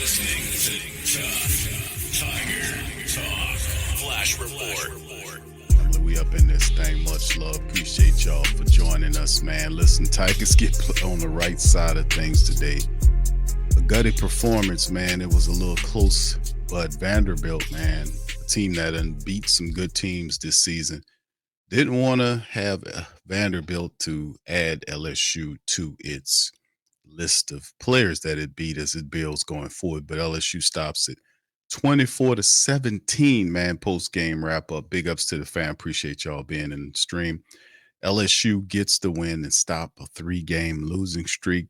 listening to Tuff Tiger Talk Flash Report. We up in this thing. Much love. Appreciate y'all for joining us, man. Listen, Tigers get on the right side of things today. A gutty performance, man. It was a little close, but Vanderbilt, man, a team that done beat some good teams this season, didn't want to have Vanderbilt to add LSU to its list of players that it beat as it builds going forward, but LSU stops it 24-17, man. Post game wrap up. Big ups to the fan. Appreciate y'all being in the stream. LSU gets the win and stop a 3-game losing streak.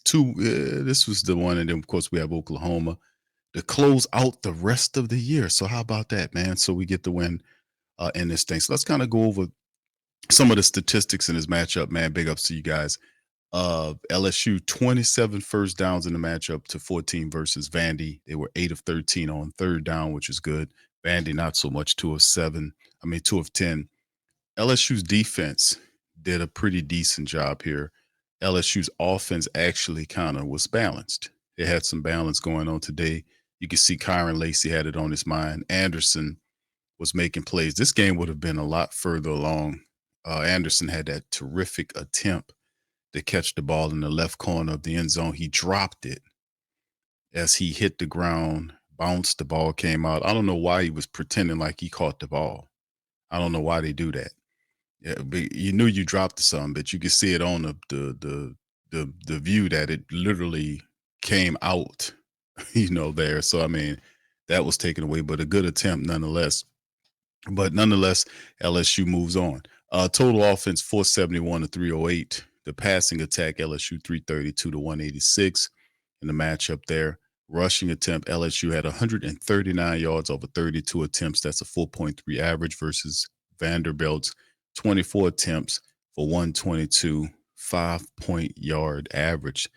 This was the one, and then of course we have Oklahoma to close out the rest of the year. So how about that, man? So we get the win in this thing. So let's kind of go over some of the statistics in this matchup, man. Big ups to you guys. LSU 27 first downs in the matchup to 14 versus Vandy. They were 8 of 13 on third down, which is good. Vandy not so much, 2 of 10. LSU's defense did a pretty decent job here. LSU's offense actually kind of was balanced. They had some balance going on today. You can see Kyron Lacey had it on his mind. Anderson was making plays. This game would have been a lot further along. Anderson had that terrific attempt to catch the ball in the left corner of the end zone. He dropped it as he hit the ground, bounced, the ball came out. I don't know why he was pretending like he caught the ball. I don't know why they do that. Yeah, but you knew you dropped something, but you could see it on the view that it literally came out, there. So I mean, that was taken away, but a good attempt nonetheless. But nonetheless, LSU moves on. Total offense 471 to 308. The passing attack, LSU 332 to 186 in the matchup there. Rushing attempt, LSU had 139 yards over 32 attempts. That's a 4.3 average versus Vanderbilt's 24 attempts for 122, 5-point yard average.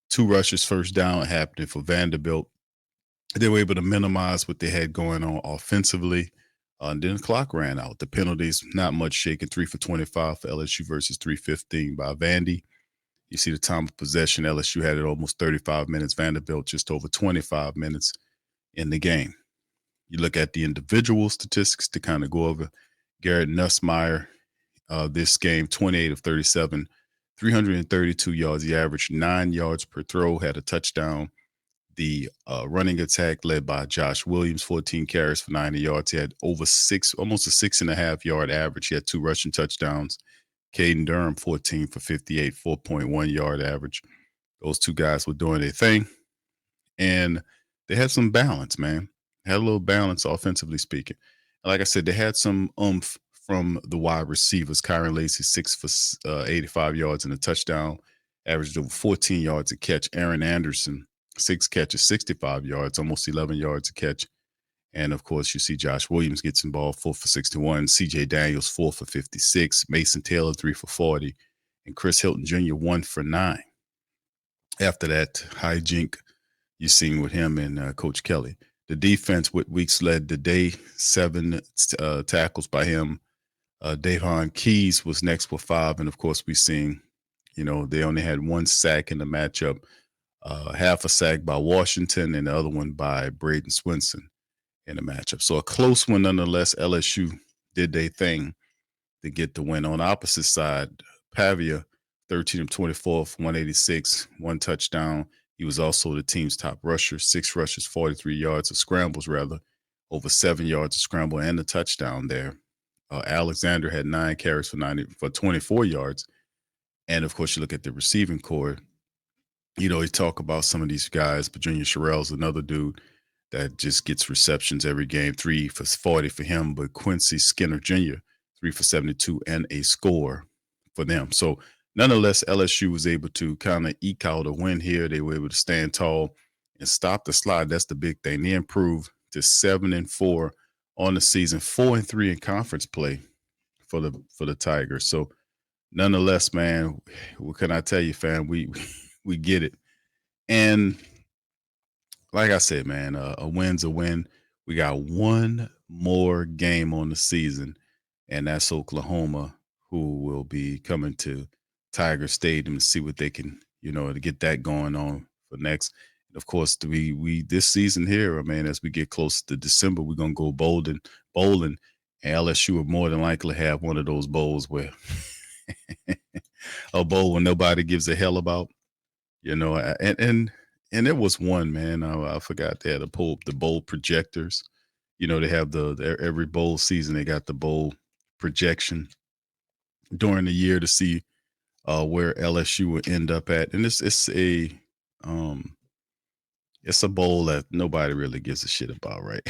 2 rushes first down happening for Vanderbilt. They were able to minimize what they had going on offensively. And then the clock ran out. The penalties, not much shaking. 3 for 25 for LSU versus 315 by Vandy. You see the time of possession. LSU had it almost 35 minutes. Vanderbilt just over 25 minutes in the game. You look at the individual statistics to kind of go over. Garrett Nussmeier, this game, 28 of 37, 332 yards. He averaged 9 yards per throw, had a touchdown. The running attack led by Josh Williams, 14 carries for 90 yards. He had almost a 6.5 yard average. He had 2 rushing touchdowns. Caden Durham, 14 for 58, 4.1 yard average. Those 2 guys were doing their thing. And they had some balance, man. Had a little balance offensively speaking. Like I said, they had some oomph from the wide receivers. Kyron Lacey, 6 for 85 yards and a touchdown. Averaged over 14 yards a catch. Aaron Anderson, 6 catches, 65 yards, almost 11 yards a catch. And, of course, you see Josh Williams gets involved, 4 for 61. C.J. Daniels, 4 for 56. Mason Taylor, 3 for 40. And Chris Hilton Jr., 1 for 9. After that hijink you've seen with him and Coach Kelly. The defense with Weeks led the day, 7 tackles by him. Davon Keys was next with 5. And, of course, we've seen, they only had 1 sack in the matchup. Half a sack by Washington and the other one by Braden Swinson in the matchup. So a close one nonetheless. LSU did their thing to get the win. On the opposite side, Pavia, 13 of 24 for 186, 1 touchdown. He was also the team's top rusher, 6 rushes, 43 yards of scrambles, over 7 yards of scramble and a touchdown there. Alexander had 9 carries for 24 yards. And, of course, you look at the receiving core. You talk about some of these guys, but Junior Sherrill's another dude that just gets receptions every game, 3 for 40 for him. But Quincy Skinner Jr., 3 for 72 and a score for them. So nonetheless, LSU was able to kind of eke out a win here. They were able to stand tall and stop the slide. That's the big thing. They improved to 7-4 on the season, 4-3 in conference play for the Tigers. So nonetheless, man, what can I tell you, fam? We get it. And like I said, man, a win's a win. We got one more game on the season, and that's Oklahoma, who will be coming to Tiger Stadium to see what they can, to get that going on for next. Of course, we this season here, man, as we get close to December, we're gonna go bowling, and LSU will more than likely have one of those bowls where a bowl when nobody gives a hell about, and there was one, man. I forgot they had the bowl projectors. They have every bowl season they got the bowl projection during the year to see where LSU will end up at, and um it's a bowl that nobody really gives a shit about, right?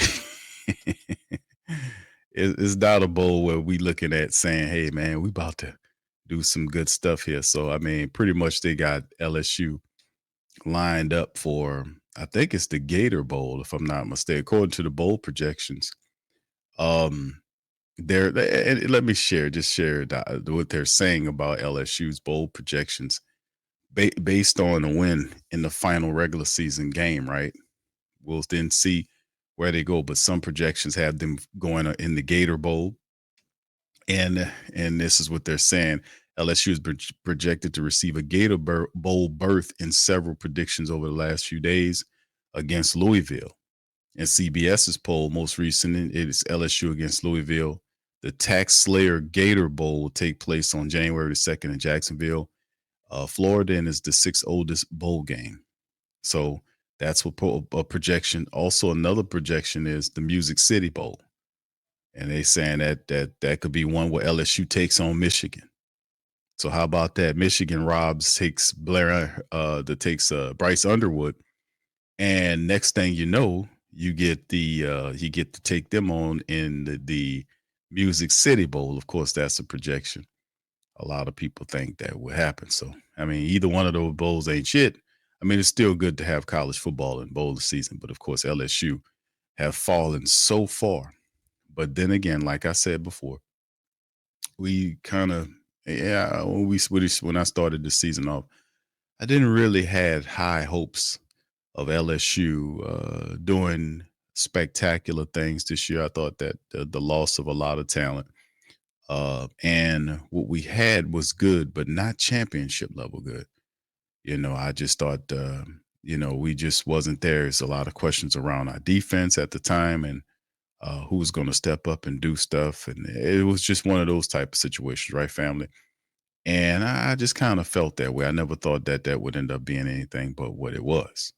It's not a bowl where we looking at saying, "Hey, man, we about to do some good stuff here." So, I mean, pretty much they got LSU lined up for, I think it's the Gator Bowl, if I'm not mistaken, according to the bowl projections. Um, and let me share what they're saying about LSU's bowl projections based on a win in the final regular season game, right? We'll then see where they go, but some projections have them going in the Gator Bowl, and this is what they're saying: LSU is projected to receive a Bowl berth in several predictions over the last few days against Louisville. And CBS's poll, most recent, it is LSU against Louisville. The Tax Slayer Gator Bowl will take place on January the 2nd in Jacksonville, Florida, and is the sixth oldest bowl game. So that's what a projection. Also, another projection is the Music City Bowl, and they saying that could be one where LSU takes on Michigan. So how about that? Michigan takes Bryce Underwood, and next thing you know, you get to take them on in the Music City Bowl. Of course, that's a projection. A lot of people think that will happen. So, I mean, either one of those bowls ain't shit. I mean, it's still good to have college football in bowl season, but of course, LSU have fallen so far. But then again, like I said before, we kind of, yeah, when I started the season off, I didn't really had high hopes of LSU doing spectacular things this year. I thought that the loss of a lot of talent and what we had was good, but not championship level good. I just thought, we just wasn't there. There's a lot of questions around our defense at the time and who was going to step up and do stuff. And it was just one of those type of situations, right, family? And I just kind of felt that way. I never thought that that would end up being anything but what it was.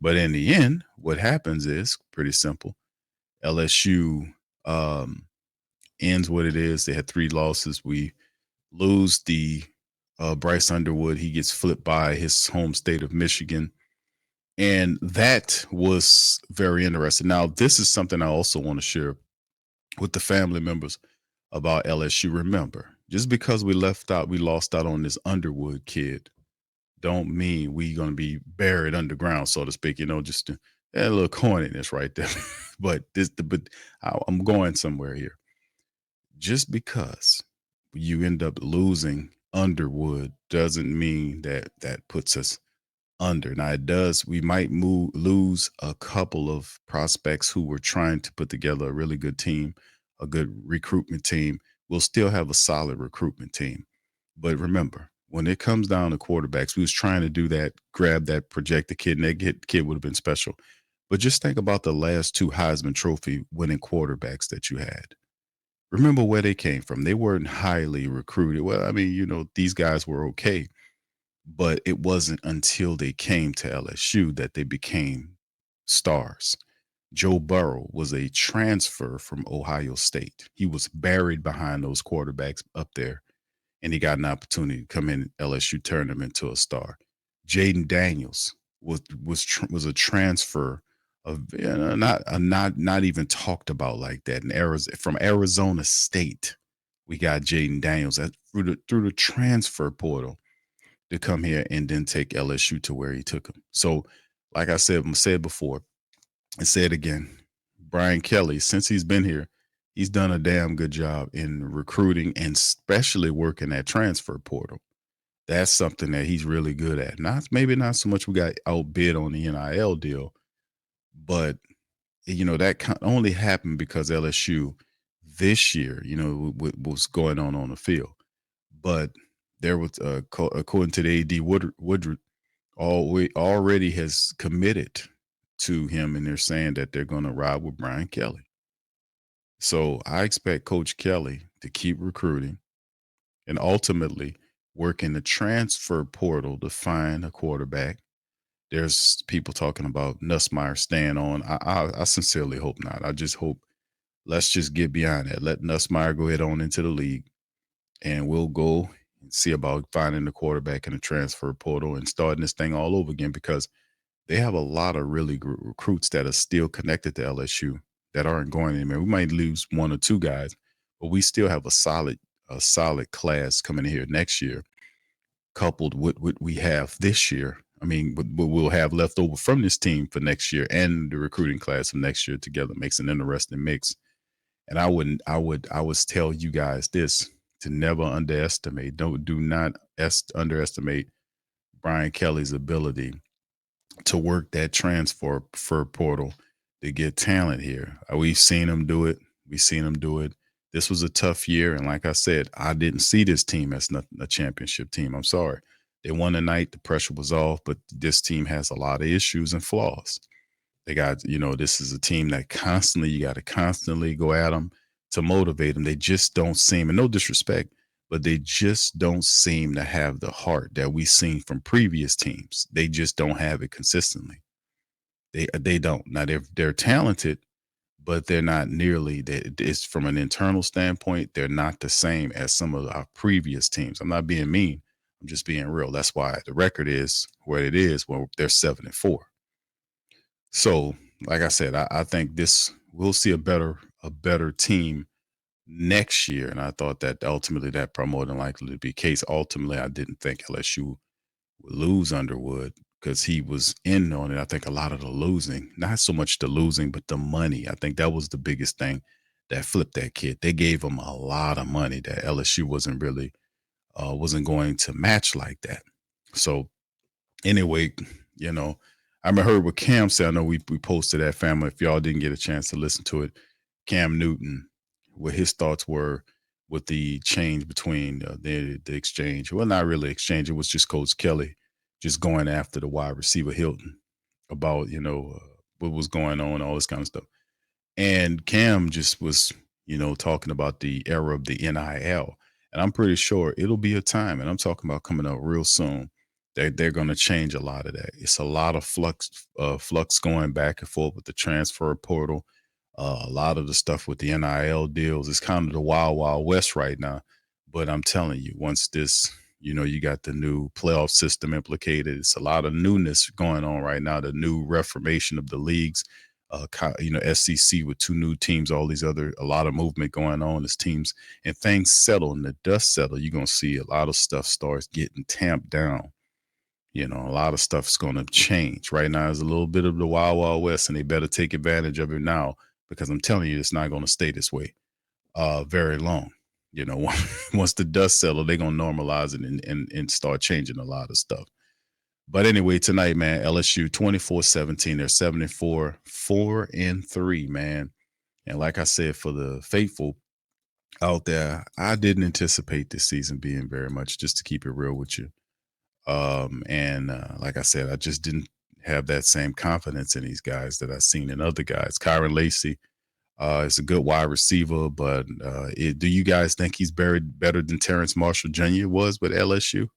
But in the end, what happens is pretty simple. LSU um, ends what it is. They had 3 losses. We lose the Bryce Underwood. He gets flipped by his home state of Michigan. And that was very interesting. Now, this is something I also want to share with the family members about LSU. Remember, just because we lost out on this Underwood kid, don't mean we gonna be buried underground, so to speak. Just a little corniness right there. I'm going somewhere here. Just because you end up losing Underwood doesn't mean that that puts us under. Now it does. We might lose a couple of prospects who were trying to put together a really good team, a good recruitment team. We'll still have a solid recruitment team. But remember, when it comes down to quarterbacks, we was trying to do that, grab that projected kid, and that kid would have been special. But just think about the last 2 Heisman Trophy winning quarterbacks that you had. Remember where they came from. They weren't highly recruited. Well, I mean, these guys were okay, but it wasn't until they came to LSU that they became stars. Joe Burrow was a transfer from Ohio State. He was buried behind those quarterbacks up there, and he got an opportunity to come in. LSU turned him into a star. Jaden Daniels was a transfer of not even talked about like that in Arizona, from Arizona State. We got Jaden Daniels through the transfer portal to come here and then take LSU to where he took him. So, like I said before, and say it again, Brian Kelly, since he's been here, he's done a damn good job in recruiting and especially working that transfer portal. That's something that he's really good at. Maybe not so much we got outbid on the NIL deal, but that only happened because LSU this year, what was going on the field. But there was, according to the AD Woodard, already has committed to him, and they're saying that they're going to ride with Brian Kelly. So I expect Coach Kelly to keep recruiting and ultimately work in the transfer portal to find a quarterback. There's people talking about Nussmeier staying on. I sincerely hope not. I just hope, let's just get beyond that. Let Nussmeier go ahead on into the league, and we'll go and see about finding the quarterback in the transfer portal and starting this thing all over again, because they have a lot of really recruits that are still connected to LSU that aren't going anywhere. We might lose one or two guys, but we still have a solid class coming in here next year, coupled with what we have this year. I mean, what we'll have left over from this team for next year and the recruiting class of next year together makes an interesting mix. And I would tell you guys this, to never underestimate, do not underestimate Brian Kelly's ability to work that transfer portal to get talent here. We've seen him do it. We've seen him do it. This was a tough year, and like I said, I didn't see this team as nothing, a championship team. I'm sorry. They won tonight. The pressure was off, but this team has a lot of issues and flaws. They got, this is a team that constantly, you got to constantly go at them to motivate them. They just don't seem, and no disrespect, but they just don't seem to have the heart that we've seen from previous teams. They just don't have it consistently. They don't. Now they're talented, but they're not nearly. It's from an internal standpoint, they're not the same as some of our previous teams. I'm not being mean. I'm just being real. That's why the record is where it is. Well, they're 7-4. So, like I said, I think this we'll see a better team next year. And I thought that ultimately that probably more than likely to be the case. Ultimately, I didn't think LSU would lose Underwood because he was in on it. I think a lot of the losing, not so much the losing, but the money. I think that was the biggest thing that flipped that kid. They gave him a lot of money that LSU wasn't going to match like that. So anyway, you know, I heard what Cam said. I know we posted that, family. If y'all didn't get a chance to listen to it, Cam Newton, what his thoughts were with the change between the exchange. Well, not really exchange. It was just Coach Kelly just going after the wide receiver Hilton about what was going on, all this kind of stuff. And Cam just was, talking about the era of the NIL. And I'm pretty sure it'll be a time, and I'm talking about coming up real soon, that they're going to change a lot of that. It's a lot of flux going back and forth with the transfer portal. A lot of the stuff with the NIL deals is kind of the wild, wild west right now. But I'm telling you, once this, you got the new playoff system implicated, it's a lot of newness going on right now. The new reformation of the leagues, SEC with two new teams, a lot of movement going on as teams and things settle and the dust settle. You're going to see a lot of stuff starts getting tamped down. A lot of stuff's going to change. Right now is a little bit of the wild, wild west, and they better take advantage of it now, because I'm telling you, it's not going to stay this way very long. Once the dust settles, they're going to normalize it and start changing a lot of stuff. But anyway, tonight, man, LSU 24-17. They're 7-4, 4-3, man. And like I said, for the faithful out there, I didn't anticipate this season being very much, just to keep it real with you. And like I said, I just didn't have that same confidence in these guys that I've seen in other guys. Kyron Lacey is a good wide receiver, but do you guys think he's better than Terrence Marshall Jr. was with LSU?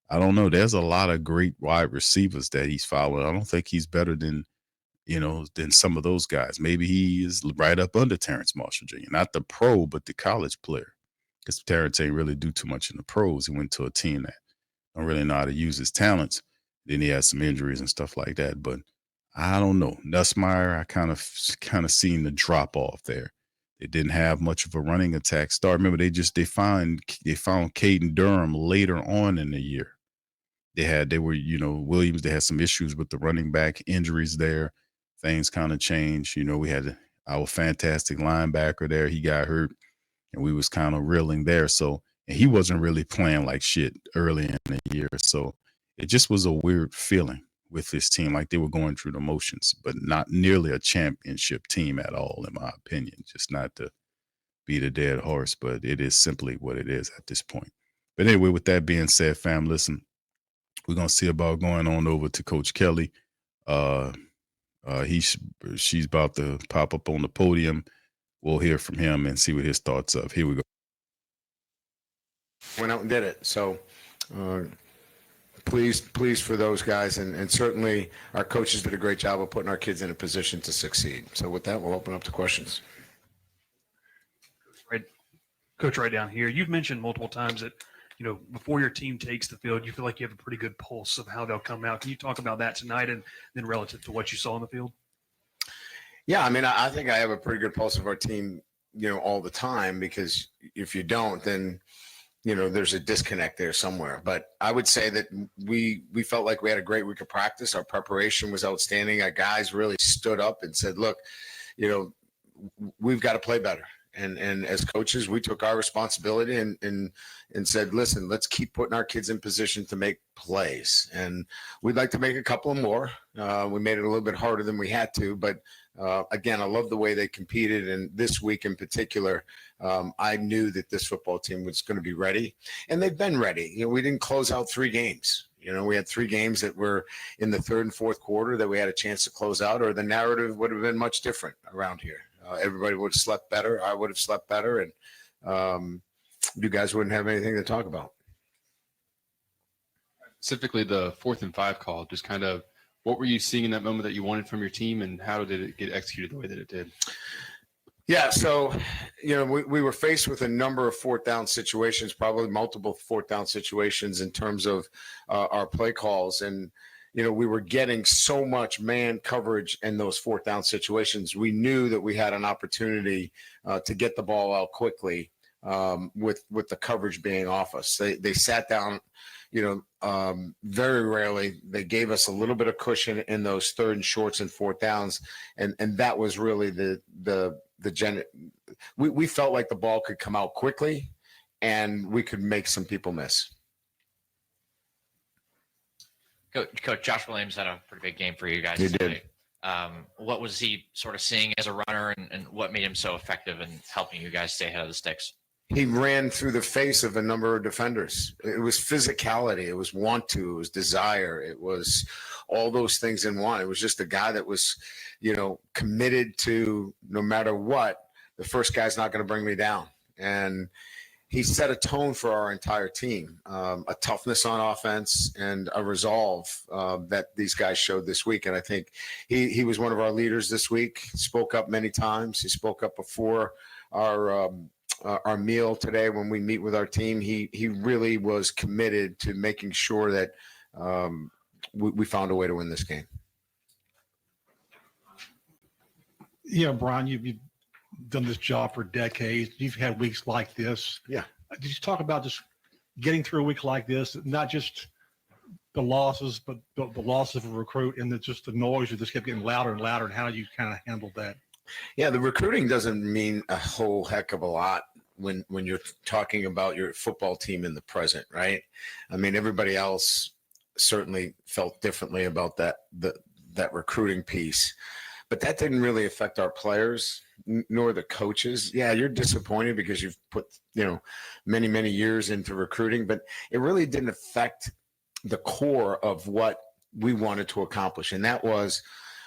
I don't know. There's a lot of great wide receivers that he's following. I don't think he's better than some of those guys. Maybe he is right up under Terrence Marshall Jr., not the pro, but the college player. Because Terrence ain't really do too much in the pros. He went to a team that don't really know how to use his talents. Then he had some injuries and stuff like that. But I don't know. Nussmeier, I kind of seen the drop off there. They didn't have much of a running attack start. Remember, they found Caden Durham later on in the year. Williams, they had some issues with the running back injuries there. Things kind of changed. We had our fantastic linebacker there. He got hurt, and we was kind of reeling there. So, and he wasn't really playing like shit early in the year. So it just was a weird feeling with this team, like they were going through the motions, but not nearly a championship team at all, in my opinion. Just not to beat a dead horse, but it is simply what it is at this point. But anyway, with that being said, fam, listen, We're gonna see about going on over to Coach Kelly. Uh, she's about to pop up on the podium. We'll hear from him and see what his thoughts of. Here we go. Went out and did it. So pleased for those guys. And certainly our coaches did a great job of putting our kids in a position to succeed. So with that, we'll open up to questions. Coach, right down here, you've mentioned multiple times that, before your team takes the field, you feel like you have a pretty good pulse of how they'll come out. Can you talk about that tonight and then relative to what you saw on the field? Yeah, I mean, I think I have a pretty good pulse of our team, all the time, because if you don't, then, there's a disconnect there somewhere. But I would say that we felt like we had a great week of practice. Our preparation was outstanding. Our guys really stood up and said, look, we've got to play better. And as coaches, we took our responsibility and said, listen, let's keep putting our kids in position to make plays. And we'd like to make a couple more. We made it a little bit harder than we had to. But, again, I love the way they competed. And this week in particular, I knew that this football team was going to be ready. And they've been ready. We didn't close out 3 games. We had 3 games that were in the third and fourth quarter that we had a chance to close out, or the narrative would have been much different around here. Everybody would have slept better. I would have slept better. And you guys wouldn't have anything to talk about. Specifically, the 4th and 5 call, just kind of what were you seeing in that moment that you wanted from your team, and how did it get executed the way that it did? Yeah, so, we were faced with a number of 4th down situations, probably multiple 4th down situations in terms of our play calls. And, we were getting so much man coverage in those 4th down situations. We knew that we had an opportunity to get the ball out quickly with the coverage being off us. They sat down, very rarely. They gave us a little bit of cushion in those 3rd and shorts and 4th downs. And that was really we felt like the ball could come out quickly and we could make some people miss. Coach Josh Williams had a pretty big game for you guys. He tonight. did. What was he sort of seeing as a runner, and what made him so effective in helping you guys stay ahead of the sticks? He ran through the face of a number of defenders. It was physicality. It was want to. It was desire. It was all those things in one. It was just a guy that was, committed to no matter what, the first guy's not going to bring me down. And he set a tone for our entire team, a toughness on offense and a resolve that these guys showed this week. And I think he was one of our leaders this week. Spoke up many times. He spoke up before our meal today when we meet with our team. He really was committed to making sure that we found a way to win this game. Yeah, Brian, you've done this job for decades. You've had weeks like this. Yeah. Did you talk about just getting through a week like this, not just the losses, but the loss of a recruit and just the noise that just kept getting louder and louder, and how you kind of handled that? Yeah, the recruiting doesn't mean a whole heck of a lot when you're talking about your football team in the present, right? I mean, everybody else certainly felt differently about that recruiting piece. But that didn't really affect our players nor the coaches. Yeah, you're disappointed because you've put, many, many years into recruiting, but it really didn't affect the core of what we wanted to accomplish. And that was,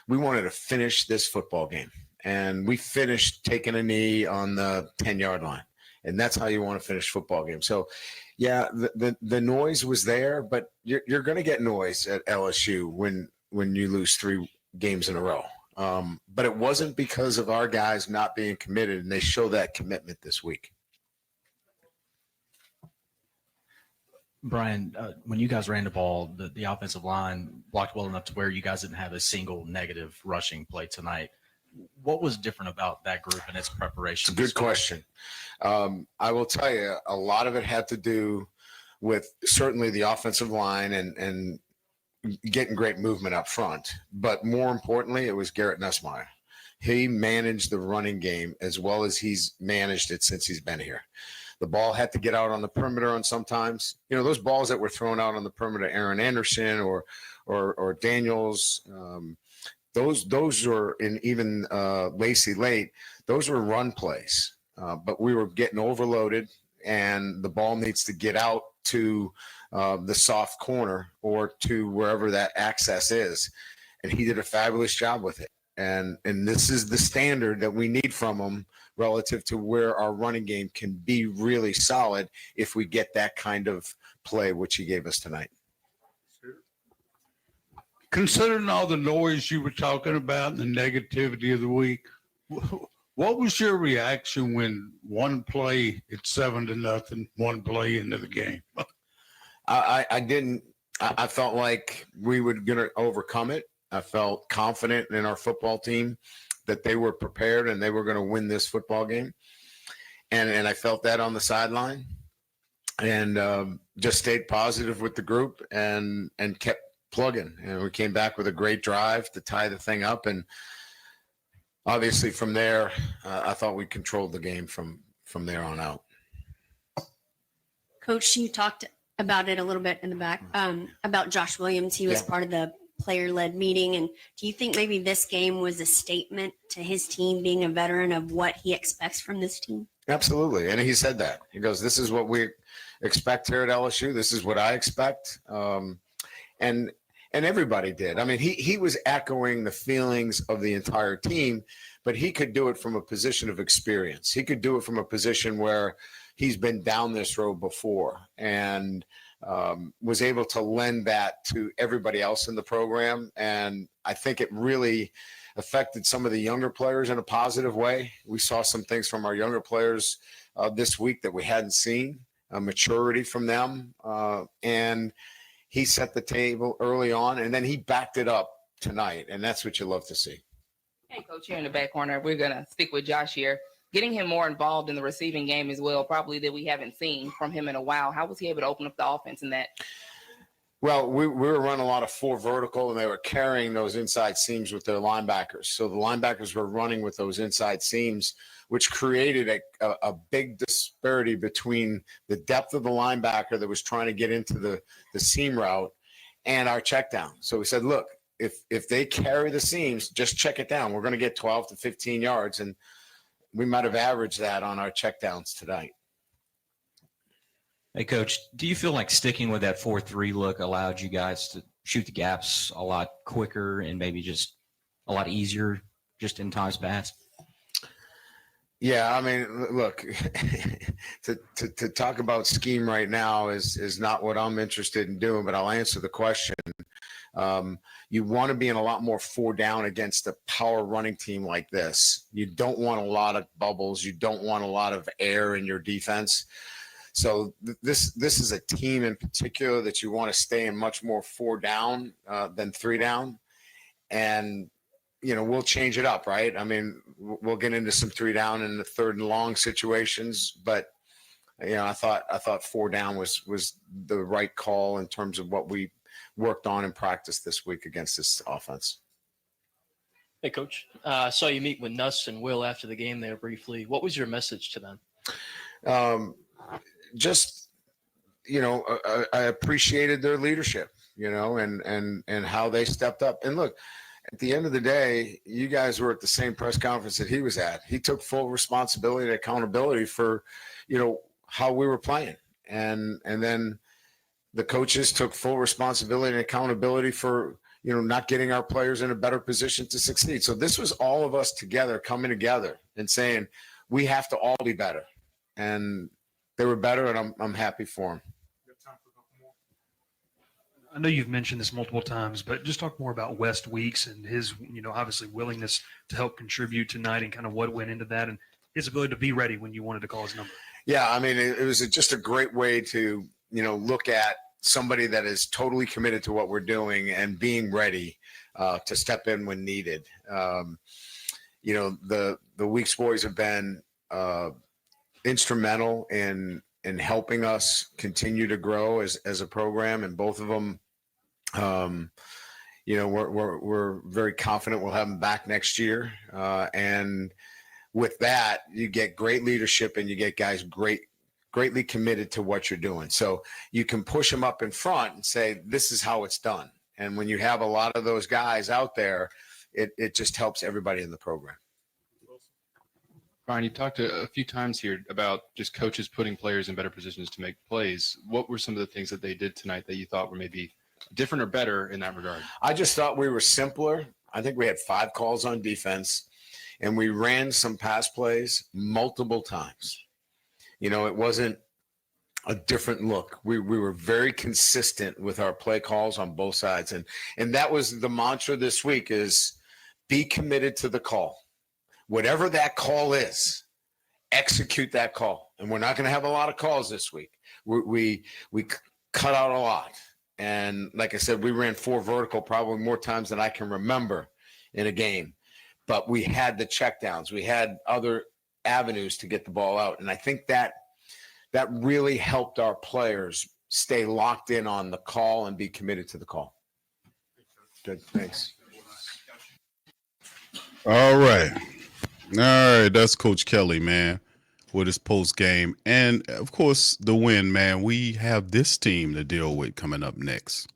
we wanted to finish this football game. And we finished taking a knee on the 10-yard line. And that's how you want to finish football game. So, yeah, the noise was there, but you're going to get noise at LSU when you lose 3 games in a row. But it wasn't because of our guys not being committed, and they show that commitment this week. Brian, when you guys ran the ball, the offensive line blocked well enough to where you guys didn't have a single negative rushing play tonight. What was different about that group and its preparation? It's a good question. I will tell you, a lot of it had to do with certainly the offensive line and getting great movement up front. But more importantly, it was Garrett Nussmeier. He managed the running game as well as he's managed it since he's been here. The ball had to get out on the perimeter on sometimes. Those balls that were thrown out on the perimeter, Aaron Anderson or Daniels, those were, and even Lacey Late, those were run plays. But we were getting overloaded, and the ball needs to get out to the soft corner or to wherever that access is. And he did a fabulous job with it. And this is the standard that we need from him relative to where our running game can be really solid if we get that kind of play, which he gave us tonight. Considering all the noise you were talking about and the negativity of the week, what was your reaction when one play it's 7-0, one play into the game? I felt like we were going to overcome it. I felt confident in our football team that they were prepared and they were going to win this football game. And I felt that on the sideline, and just stayed positive with the group and kept plugging. And we came back with a great drive to tie the thing up. And obviously from there, I thought we controlled the game from there on out. Coach, you talked about it a little bit in the back, about Josh Williams. He was part of the player-led meeting. And do you think maybe this game was a statement to his team, being a veteran, of what he expects from this team? Absolutely. And he said that. He goes, this is what we expect here at LSU. This is what I expect. And everybody did. I mean, he was echoing the feelings of the entire team, but he could do it from a position of experience. He could do it from a position where he's been down this road before and was able to lend that to everybody else in the program. And I think it really affected some of the younger players in a positive way. We saw some things from our younger players this week that we hadn't seen, maturity from them. And he set the table early on, and then he backed it up tonight. And that's what you love to see. Hey, Coach, here in the back corner, we're going to stick with Josh here. Getting him more involved in the receiving game as well, probably that we haven't seen from him in a while. How was he able to open up the offense in that? Well, we were running a lot of 4 vertical, and they were carrying those inside seams with their linebackers. So the linebackers were running with those inside seams, which created a big disparity between the depth of the linebacker that was trying to get into the seam route and our check down. So we said, look, if they carry the seams, just check it down. We're going to get 12 to 15 yards, and we might have averaged that on our checkdowns tonight. Hey, Coach, do you feel like sticking with that 4-3 look allowed you guys to shoot the gaps a lot quicker and maybe just a lot easier just in times past? Yeah, I mean, look, to talk about scheme right now is not what I'm interested in doing, but I'll answer the question. You want to be in a lot more 4 down against a power running team like this. You don't want a lot of bubbles. You don't want a lot of air in your defense. So this is a team in particular that you want to stay in much more 4 down than 3 down. And, you know, we'll change it up, right? I mean, we'll get into some 3 down in the 3rd and long situations, but, you know, I thought 4 down was the right call in terms of what we worked on in practice this week against this offense. Hey, Coach. I saw you meet with Nuss and Will after the game there briefly. What was your message to them? Just, you know, I appreciated their leadership, you know, and how they stepped up. And look, at the end of the day, you guys were at the same press conference that he was at. He took full responsibility and accountability for, you know, how we were playing. And then the coaches took full responsibility and accountability for, you know, not getting our players in a better position to succeed. So this was all of us together coming together and saying, we have to all be better. And they were better, and I'm happy for them. I know you've mentioned this multiple times, but just talk more about West Weeks and his, you know, obviously willingness to help contribute tonight and kind of what went into that and his ability to be ready when you wanted to call his number. Yeah, I mean, it was just a great way to, you know, look at somebody that is totally committed to what we're doing and being ready to step in when needed. You know, the Weeks boys have been instrumental in helping us continue to grow as a program, and both of them, you know, we're very confident we'll have them back next year. And with that, you get great leadership and you get guys greatly committed to what you're doing. So you can push them up in front and say, this is how it's done. And when you have a lot of those guys out there, it just helps everybody in the program. Brian, you talked a few times here about just coaches putting players in better positions to make plays. What were some of the things that they did tonight that you thought were maybe different or better in that regard? I just thought we were simpler. I think we had 5 calls on defense, and we ran some pass plays multiple times. It wasn't a different look. We were very consistent with our play calls on both sides. And that was the mantra this week is be committed to the call. Whatever that call is, execute that call. And we're not going to have a lot of calls this week. We cut out a lot. And like I said, we ran 4 vertical probably more times than I can remember in a game. But we had the checkdowns. We had other avenues to get the ball out. And I think that really helped our players stay locked in on the call and be committed to the call. Good. Thanks. All right. That's Coach Kelly, man, with his post game. And of course, the win, man. We have this team to deal with coming up next,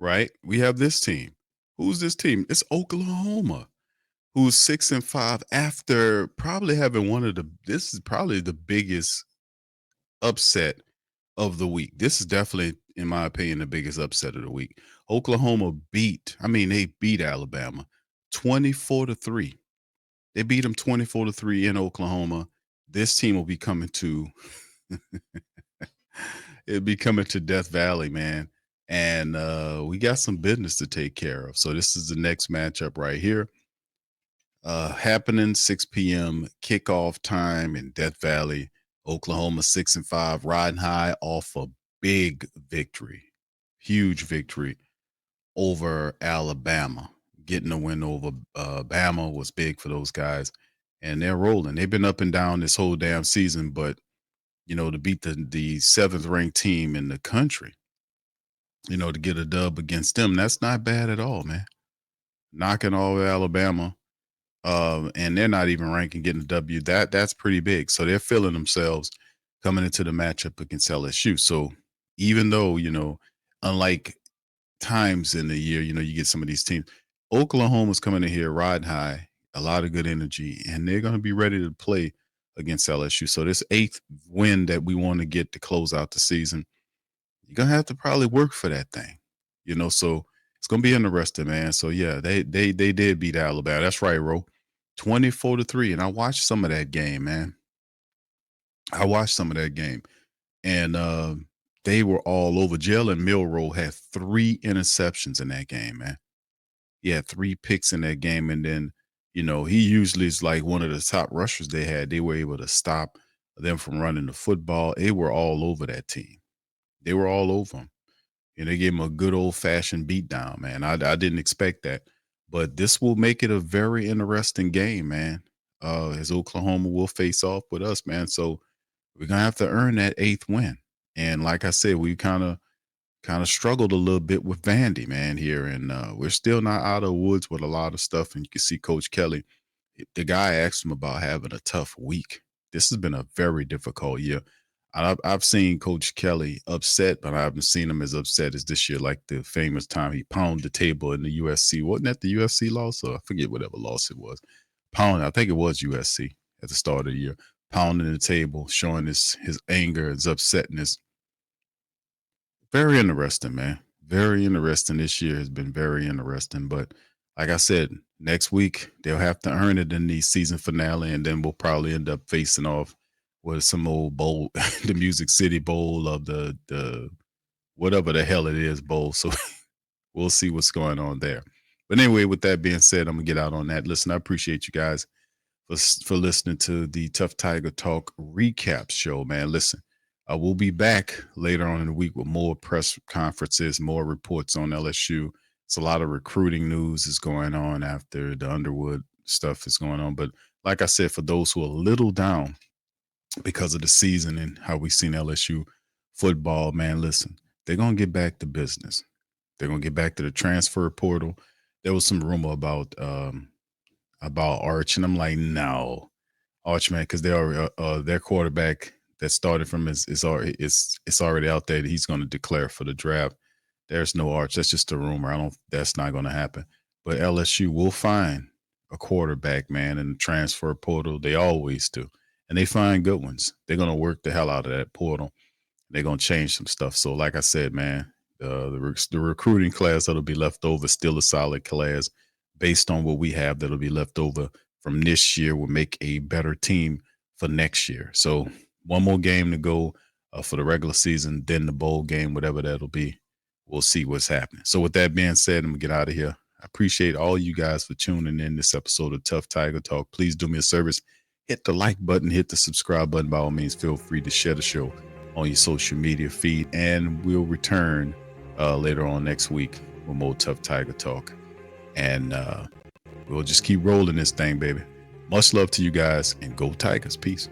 right? We have this team. Who's this team? It's Oklahoma, who's 6-5 after probably having this is probably the biggest upset of the week. This is definitely, in my opinion, the biggest upset of the week. Oklahoma they beat Alabama 24-3. They beat them 24-3 in Oklahoma. This team will be coming to it'll be coming to Death Valley, man. And we got some business to take care of. So this is the next matchup right here. Happening 6 p.m. kickoff time in Death Valley. Oklahoma 6-5, riding high off a big victory, huge victory over Alabama. Getting a win over Bama was big for those guys, and they're rolling. They've been up and down this whole damn season, but to beat the 7th ranked team in the country, to get a dub against them, that's not bad at all, man. Knocking all Alabama. And they're not even ranking, getting a W. That's pretty big. So they're feeling themselves coming into the matchup against LSU. So even though, unlike times in the year, you get some of these teams, Oklahoma's coming in here riding high, a lot of good energy, and they're going to be ready to play against LSU. So this 8th win that we want to get to close out the season, you're going to have to probably work for that thing, so it's going to be interesting, man. So yeah, they did beat Alabama. That's right, Ro. 24-3. And I watched some of that game, man. And they were all over. Jalen Milroe had 3 interceptions in that game, man. He had 3 picks in that game. And then, he usually is like one of the top rushers they had. They were able to stop them from running the football. They were all over that team. They were all over them. And they gave him a good old-fashioned beatdown, man. I didn't expect that. But this will make it a very interesting game, man, as Oklahoma will face off with us, man. So we're going to have to earn that 8th win. And like I said, we kind of struggled a little bit with Vandy, man, here. And we're still not out of the woods with a lot of stuff. And you can see Coach Kelly, the guy asked him about having a tough week. This has been a very difficult year. I've seen Coach Kelly upset, but I haven't seen him as upset as this year, like the famous time he pounded the table in the USC. Wasn't that the USC loss? Or I forget whatever loss it was. I think it was USC at the start of the year. Pounding the table, showing his anger, his upsetness. Very interesting, man. Very interesting. This year has been very interesting. But like I said, next week they'll have to earn it in the season finale, and then we'll probably end up facing off with some old bowl, the Music City Bowl of the whatever the hell it is bowl. So we'll see what's going on there. But anyway, with that being said, I'm gonna get out on that. Listen, I appreciate you guys for listening to the Tough Tiger Talk recap show, man. Listen, we'll be back later on in the week with more press conferences, more reports on LSU. It's a lot of recruiting news is going on after the Underwood stuff is going on. But like I said, for those who are a little down because of the season and how we've seen LSU football, man, listen, they're going to get back to business. They're going to get back to the transfer portal. There was some rumor about Arch, and I'm like, no, Arch, man, because they are their quarterback that started from is already out there. He's going to declare for the draft. There's no Arch. That's just a rumor. That's not going to happen. But LSU will find a quarterback, man, in the transfer portal. They always do. And they find good ones. They're going to work the hell out of that portal. They're going to change some stuff. So like I said, man, the recruiting class that'll be left over, still a solid class based on what we have that'll be left over from this year will make a better team for next year. So one more game to go for the regular season, then the bowl game, whatever that'll be. We'll see what's happening. So with that being said, I'm going to get out of here. I appreciate all you guys for tuning in this episode of Tough Tiger Talk. Please do me a service. Hit the like button, hit the subscribe button. By all means, feel free to share the show on your social media feed. And we'll return later on next week with more Tough Tiger Talk. And we'll just keep rolling this thing, baby. Much love to you guys, and go Tigers. Peace.